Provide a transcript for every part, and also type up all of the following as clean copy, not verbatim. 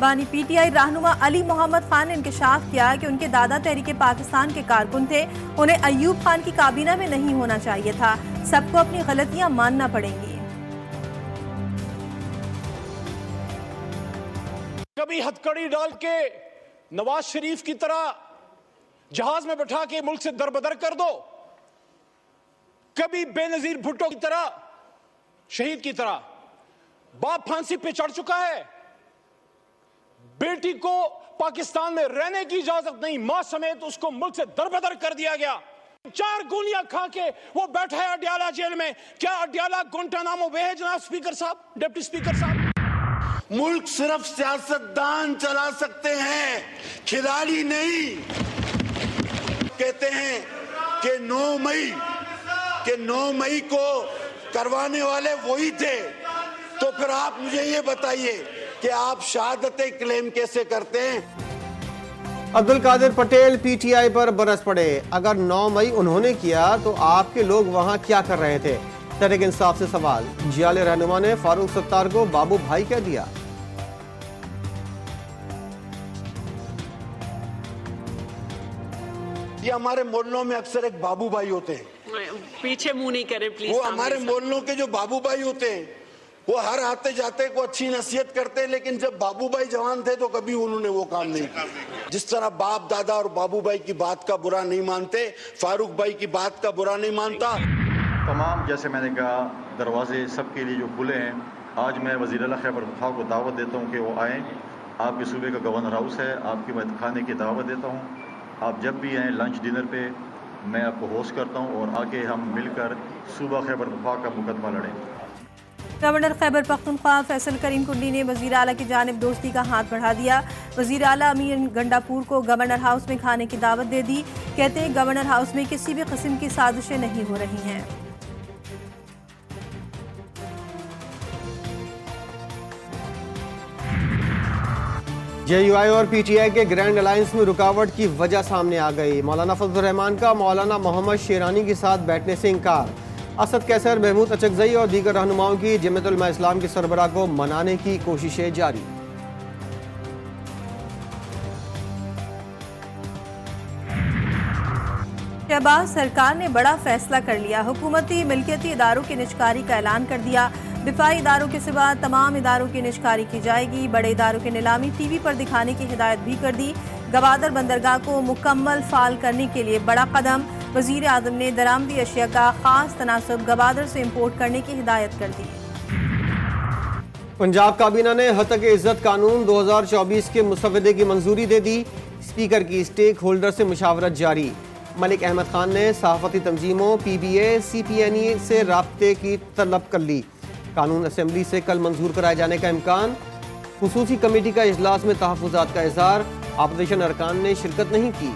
रुहानी पीटीआई रहनुमा अली मोहम्मद खान ने इंकशाफ किया कि उनके दादा तहरीक पाकिस्तान के कारकुन थे। उन्हें अयूब खान की काबीना में नहीं होना चाहिए था। सबको अपनी गलतियां मानना पड़ेंगी। कभी हथकड़ी डाल के नवाज शरीफ की तरह जहाज में बैठा के मुल्क से दरबदर कर दो, कभी बेनजीर भुट्टो की तरह शहीद की तरह। बाप फांसी पे चढ़ चुका है, बेटी को पाकिस्तान में रहने की इजाजत नहीं, मां समेत उसको मुल्क से दरबदर कर दिया गया। 4 गोलियां खा के वो बैठा है अडयाला जेल में। क्या अडयाला गुंटानामो वे है जनाब स्पीकर साहब, डिप्टी स्पीकर साहब? मुल्क सिर्फ सियासतदान चला सकते हैं, खिलाड़ी नहीं। कहते हैं कि 9 मई को करवाने वाले वही थे। तो फिर आप मुझे ये बताइए कि आप शहादतें क्लेम कैसे करते हैं? अब्दुल कादिर पटेल पीटीआई पर बरस पड़े। अगर 9 मई उन्होंने किया तो आपके लोग वहां क्या कर रहे थे? तहरीक इंसाफ से सवाल। जियाले रहनुमा ने फारूक सत्तार को बाबू भाई कह दिया। ये हमारे मोहल्लों में अक्सर एक बाबू भाई होते हैं। पीछे मुंह नहीं करे प्लीज। वो हमारे मोहल्लों के जो बाबू भाई होते हैं वो हर आते जाते को अच्छी नसीहत करते हैं, लेकिन जब बाबू भाई जवान थे तो कभी उन्होंने वो काम नहीं किया। जिस तरह बाप दादा और बाबू भाई की बात का बुरा नहीं मानते, फारूक भाई की बात का बुरा नहीं मानता। तमाम, जैसे मैंने कहा, दरवाजे सबके लिए जो खुले हैं। आज मैं वज़ीर आला खैबर पख्तूनख्वा को दावत देता हूँ कि वो आएँ। आपके सूबे का गवर्नर हाउस है, आपकी मैं खाने की दावत देता हूँ। आप जब भी आएँ लंच डिनर पे मैं आपको होस्ट करता हूँ और आके हम मिलकर सूबा खैबर पख्तूनख्वा का मुकदमा लड़ें। गवर्नर खैबर पख्तूनख्वा फैसल करीम कुंडी ने वज़ीर आला की जानिब दोस्ती का हाथ बढ़ा दिया। वज़ीर आला अमीन गंडापुर को गवर्नर हाउस में खाने की दावत दे दी। कहते हैं गवर्नर हाउस में किसी भी किस्म की साजिशें नहीं हो रही हैं। जेयूआई और पीटीआई के ग्रैंड अलायंस में रुकावट की वजह सामने आ गई। मौलाना फजलुर रहमान का मौलाना मोहम्मद शेरानी के साथ बैठने से इनकार। असद कैसर, महमूद अचकजई और दीगर रहनुमाओं की जमीयत उलमा इस्लाम के सरबराह को मनाने की कोशिशें जारी। शहबाज सरकार ने बड़ा फैसला कर लिया। हुकूमती मिल्कियती इदारों की निजकारी का ऐलान कर दिया। दिफाई इदारों के सिवा तमाम इदारों की निजकारी की जाएगी। बड़े इदारों की नीलामी टीवी पर दिखाने की हिदायत भी कर दी। गवादर बंदरगाह को मुकम्मल फाल करने के लिए बड़ा कदम। वजीर आजम ने दरामदी अशिया का खास तनासब गवादर से इम्पोर्ट करने की हिदायत कर दी। पंजाब काबीना ने हतक इज्जत कानून 2024 के मुसवदे की मंजूरी दे दी। स्पीकर की स्टेक होल्डर से मुशावरत जारी। मलिक अहमद खान ने सहाफती तंजीमों PBA CPNE से राब्ते की तलब कर ली। कानून असेंबली से कल मंजूर कराए जाने का इम्कान। खुसूसी कमेटी का इजलास में तहफ़्फ़ुज़ात का इज़हार। अपोजिशन अरकान ने शिरकत नहीं की।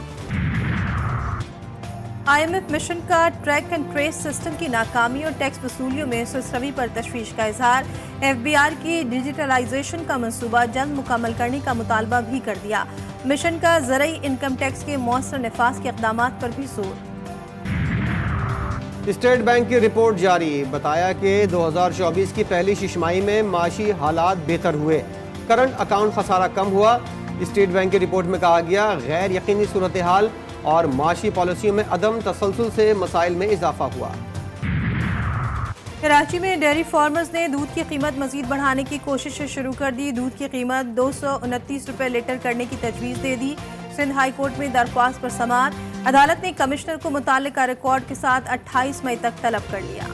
IMF मिशन का ट्रैक एंड ट्रेस सिस्टम की नाकामी और टैक्स वसूलियों में सुस्तरवी पर तशवीश का इजहार। FBR की डिजिटलाइजेशन का मंसूबा जल्द मुकम्मल करने का मुतालबा भी कर दिया। मिशन का ज़रई इनकम टैक्स के मौसर नफाज के इक़दामात पर भी जोर। स्टेट बैंक की रिपोर्ट जारी। बताया कि 2024 की पहली छिमाही में माशी हालात बेहतर हुए। करंट अकाउंट खसारा कम हुआ। स्टेट बैंक की रिपोर्ट में कहा गया गैर यकीनी सूरत हाल और माशी पॉलिसियों में अदम तसलसल से मसाइल में इजाफा हुआ। कराची में डेयरी फार्मर्स ने दूध की कीमत मजीद बढ़ाने की कोशिश शुरू कर दी। दूध की कीमत 229 रुपये लीटर करने की तजवीज़ दे दी। सिंध हाई कोर्ट में दरख्वास्त पर समाअत। अदालत ने कमिश्नर को मुताल्लिका रिकॉर्ड के साथ 28 मई तक तलब कर लिया।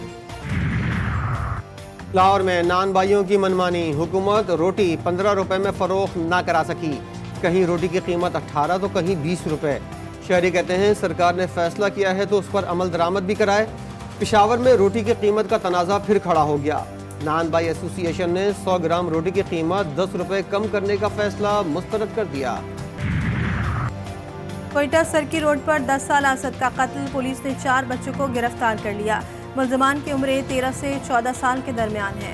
लाहौर में नान भाइयों की मनमानी। हुकूमत रोटी 15 रुपए में फरोख्त ना करा सकी। कहीं रोटी की कीमत 18 तो कहीं 20 रुपए। शहरी कहते हैं सरकार ने फैसला किया है तो उस पर अमल दरामद भी कराए। पेशावर में रोटी की कीमत का तनाज़ा फिर खड़ा हो गया। नान भाई एसोसिएशन ने 100 ग्राम रोटी की कीमत 10 रुपए कम करने का फैसला मुस्तरद कर दिया। कोयटा सर्की रोड पर 10 साल असद का कत्ल। पुलिस ने 4 बच्चों को गिरफ्तार कर लिया। मुल्ज़िमान की उम्रें 13 से 14 साल के दरमियान है।